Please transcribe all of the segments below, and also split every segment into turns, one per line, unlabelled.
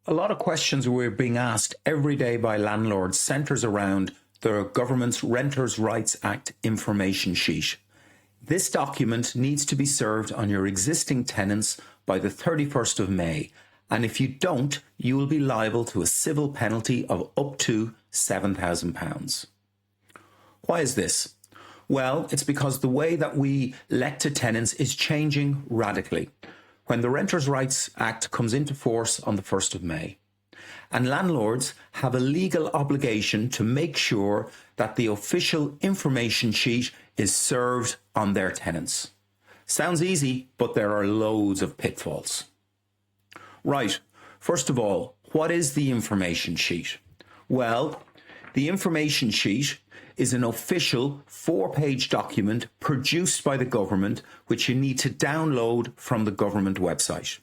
A lot of questions we're being asked every day by landlords centres around the government's Renters' Rights Act information sheet. This document needs to be served on your existing tenants by the 31st of May, and if you don't, you will be liable to a civil penalty of up to £7,000. Why is this? Well, it's because the way that we let to tenants is changing radically when the Renters' Rights Act comes into force on the 1st of May. And landlords have a legal obligation to make sure that the official information sheet is served on their tenants. Sounds easy, but there are loads of pitfalls. Right, first of all, what is the information sheet? Well, the information sheet is an official 4-page document produced by the government which you need to download from the government website.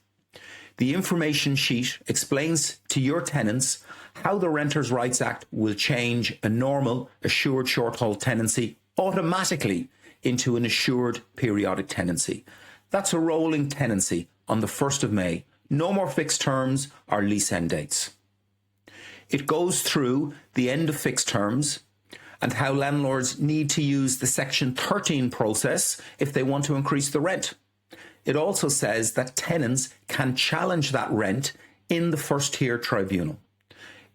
The information sheet explains to your tenants how the Renters' Rights Act will change a normal assured short-hold tenancy automatically into an assured periodic tenancy. That's a rolling tenancy on the 1st of May. No more fixed terms or lease end dates. It goes through the end of fixed terms and how landlords need to use the Section 13 process if they want to increase the rent. It also says that tenants can challenge that rent in the first tier tribunal.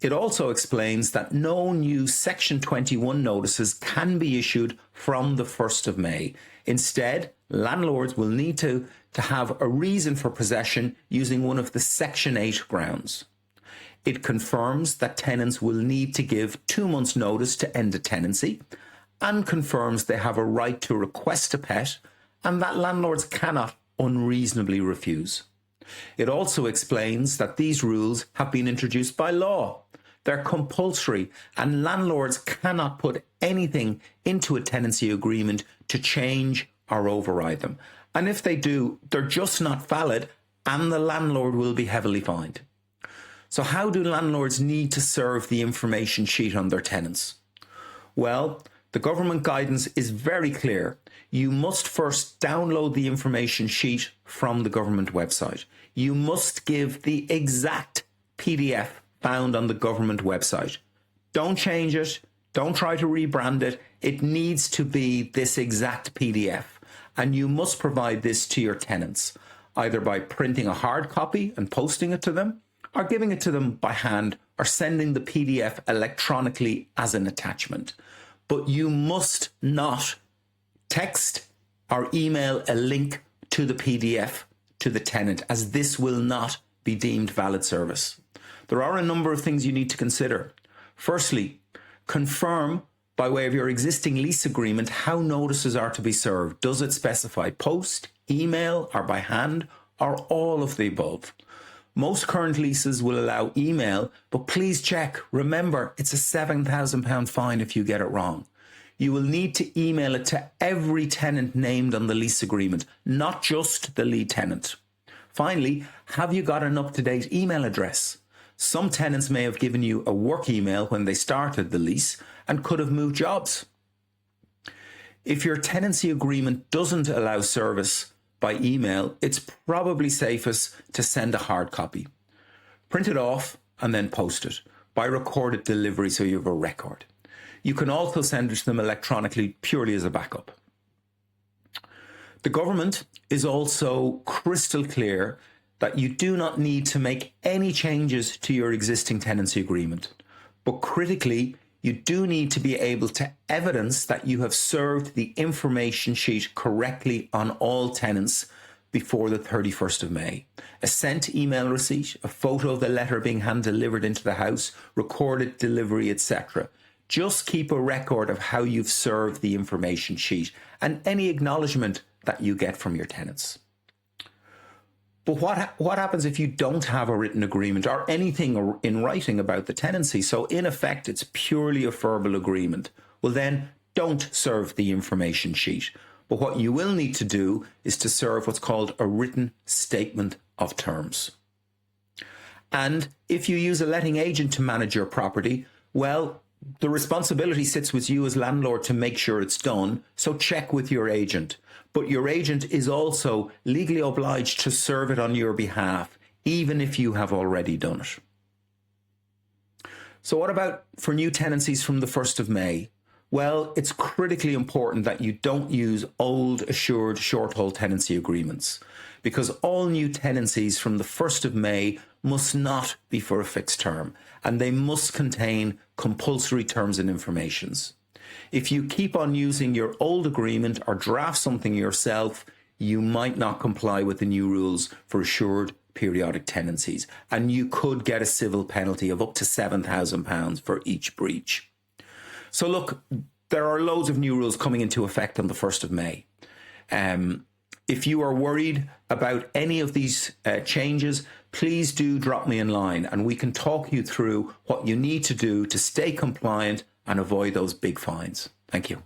It also explains that no new Section 21 notices can be issued from the 1st of May. Instead, landlords will need to have a reason for possession using one of the Section 8 grounds. It confirms that tenants will need to give 2 months' notice to end a tenancy and confirms they have a right to request a pet and that landlords cannot unreasonably refuse. It also explains that these rules have been introduced by law. They're compulsory and landlords cannot put anything into a tenancy agreement to change or override them. And if they do, they're just not valid and the landlord will be heavily fined. So how do landlords need to serve the information sheet on their tenants? Well, the government guidance is very clear. You must first download the information sheet from the government website. You must give the exact PDF found on the government website. Don't change it. Don't try to rebrand it. It needs to be this exact PDF. And you must provide this to your tenants, either by printing a hard copy and posting it to them, or giving it to them by hand, or sending the PDF electronically as an attachment. But you must not text or email a link to the PDF to the tenant, as this will not be deemed valid service. There are a number of things you need to consider. Firstly, confirm by way of your existing lease agreement how notices are to be served. Does it specify post, email, or by hand, or all of the above? Most current leases will allow email, but please check. Remember, it's a £7,000 fine if you get it wrong. You will need to email it to every tenant named on the lease agreement, not just the lead tenant. Finally, have you got an up-to-date email address? Some tenants may have given you a work email when they started the lease and could have moved jobs. If your tenancy agreement doesn't allow service by email, it's probably safest to send a hard copy. Print it off and then post it by recorded delivery so you have a record. You can also send it to them electronically purely as a backup. The government is also crystal clear that you do not need to make any changes to your existing tenancy agreement. But critically, you do need to be able to evidence that you have served the information sheet correctly on all tenants before the 31st of May. A sent email receipt, a photo of the letter being hand-delivered into the house, recorded delivery, etc. Just keep a record of how you've served the information sheet and any acknowledgement that you get from your tenants. But what happens if you don't have a written agreement or anything in writing about the tenancy? So in effect, it's purely a verbal agreement. Well, then don't serve the information sheet. But what you will need to do is to serve what's called a written statement of terms. And if you use a letting agent to manage your property, well, the responsibility sits with you as landlord to make sure it's done. So check with your agent. But your agent is also legally obliged to serve it on your behalf, even if you have already done it. So what about for new tenancies from the 1st of May? Well, it's critically important that you don't use old assured short-hold tenancy agreements, because all new tenancies from the 1st of May must not be for a fixed term, and they must contain compulsory terms and informations. If you keep on using your old agreement or draft something yourself, you might not comply with the new rules for assured periodic tenancies, and you could get a civil penalty of up to £7,000 for each breach. So look, there are loads of new rules coming into effect on the 1st of May. If you are worried about any of these changes, please do drop me in line and we can talk you through what you need to do to stay compliant and avoid those big fines. Thank you.